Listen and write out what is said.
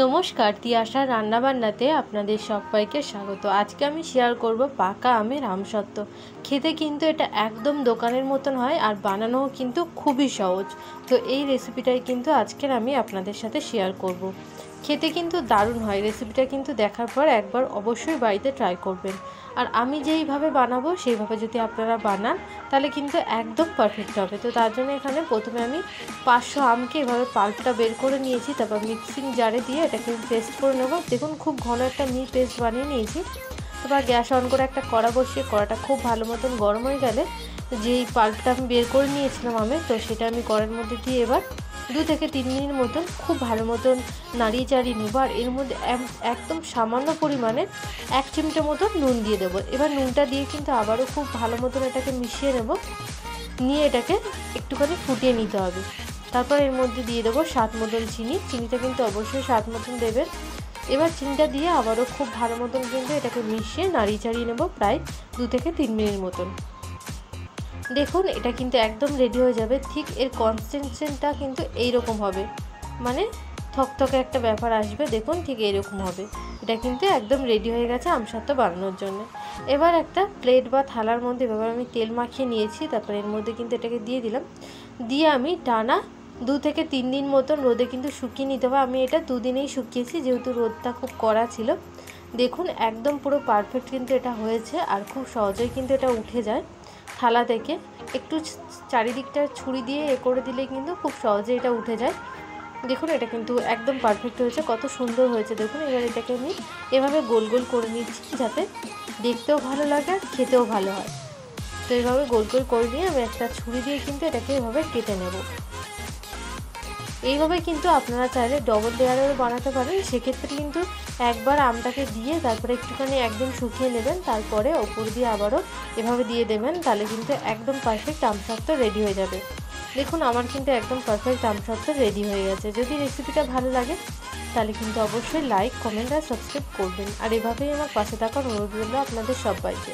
নমস্কার, তিয়াশার রান্নাবান্নাতে আপনাদের সবাইকে স্বাগত। আজকে আমি শেয়ার করব পাকা আমের আমসত্ত্ব। খেতে কিন্তু এটা একদম দোকানের মতন হয় আর বানানোও কিন্তু খুবই সহজ। তো এই রেসিপিটাই কিন্তু আজকের আমি আপনাদের সাথে শেয়ার করব। খেতে কিন্তু দারুণ হয়। রেসিপিটা কিন্তু দেখার পর একবার অবশ্যই বাড়িতে ট্রাই করবেন। আর আমি যেইভাবে বানাবো সেইভাবে যদি আপনারা বানান তাহলে কিন্তু একদম পারফেক্ট হবে। তো তার জন্য এখানে প্রথমে আমি 500 আমকে এভাবে পাল্পটা বের করে নিয়েছি, তারপর মিক্সিং জারে দিয়ে এটাকে পেস্ট করে নেব। দেখুন খুব ঘন একটা মিহি পেস্ট বানিয়ে নিয়েছি। তারপর গ্যাস অন করে একটা কড়া বসিয়ে কড়াটা খুব ভালো মতন গরম হয়ে গেলে যেই পাল্পটা আমি বের করে নিয়েছিলাম আমের, তো সেটা আমি কড়ার মধ্যে দিয়ে এবার 2 থেকে 3 মিনিট মতন খুব ভালো মতন নাড়িয়ে চাড়িয়ে নেবো। আর এর মধ্যে একদম সামান্য পরিমাণে 1 চিমটে মতন নুন দিয়ে দেবো। এবার নুনটা দিয়ে কিন্তু আবারও খুব ভালো মতন এটাকে মিশিয়ে নেব। নিয়ে এটাকে একটুখানি ফুটিয়ে নিতে হবে। তারপর এর মধ্যে দিয়ে দেবো স্বাদ মতন চিনি। চিনিটা কিন্তু অবশ্যই স্বাদ মতন দেবেন। এবার চিনিটা দিয়ে আবারও খুব ভালো মতন কিন্তু এটাকে মিশিয়ে নাড়িয়ে চাড়িয়ে নেব প্রায় 2 থেকে 3 মিনিট মতন। দেখুন এটা কিন্তু একদম রেডি হয়ে যাবে। ঠিক এর কনসিস্টেন্সিটা কিন্তু এইরকম হবে, মানে থকথকে একটা ব্যাপার আসবে। দেখুন ঠিক এইরকম হবে। এটা কিন্তু একদম রেডি হয়ে গেছে আমসত্ত্ব বানানোর জন্য। এবার একটা প্লেট বা থালার মধ্যে এবার আমি তেল মাখিয়ে নিয়েছি। তারপর এর মধ্যে কিন্তু এটাকে দিয়ে দিলাম। দিয়ে আমি টানা 2 থেকে 3 দিন মতন রোদে কিন্তু শুকিয়ে নিতে হবে। আমি এটা 2 দিনেই শুকিয়েছি, যেহেতু রোদটা খুব কড়া ছিল। দেখুন একদম পুরো পারফেক্ট কিন্তু এটা হয়েছে। আর খুব সহজেই কিন্তু এটা উঠে যায় থালা থেকে। একটু চারিদিকটা ছুরি দিয়ে করে দিলে কিন্তু খুব সহজে এটা উঠে যায়। দেখুন এটা কিন্তু একদম পারফেক্ট হয়েছে, কত সুন্দর হয়েছে দেখুন। এবার এটাকে আমি এভাবে গোল গোল করে নিচ্ছি, যাতে দেখতেও ভালো লাগে আর খেতেও ভালো হয়। তো এইভাবে গোল গোল করে নিয়ে আমি একটা ছুরি দিয়ে কিন্তু এটাকে এভাবে কেটে নেব। এইভাবে কিন্তু আপনারা চাইলে ডবল লেয়ারেরও বানাতে পারেন। সেক্ষেত্রে কিন্তু একবার আমটাকে দিয়ে তারপরে একটুখানি একদম শুকিয়ে নেবেন, তারপরে ওপর দিয়ে আবারও এভাবে দিয়ে দেবেন। তাহলে কিন্তু একদম পারফেক্ট আমসত্ত্ব রেডি হয়ে যাবে। দেখুন আমার কিন্তু একদম পারফেক্ট আমসত্ত্ব রেডি হয়ে গেছে। যদি রেসিপিটা ভালো লাগে তাহলে কিন্তু অবশ্যই লাইক, কমেন্ট আর সাবস্ক্রাইব করবেন। আর এভাবেই আমার পাশে থাকার অনুরোধ রইল আপনাদের সবাইকে।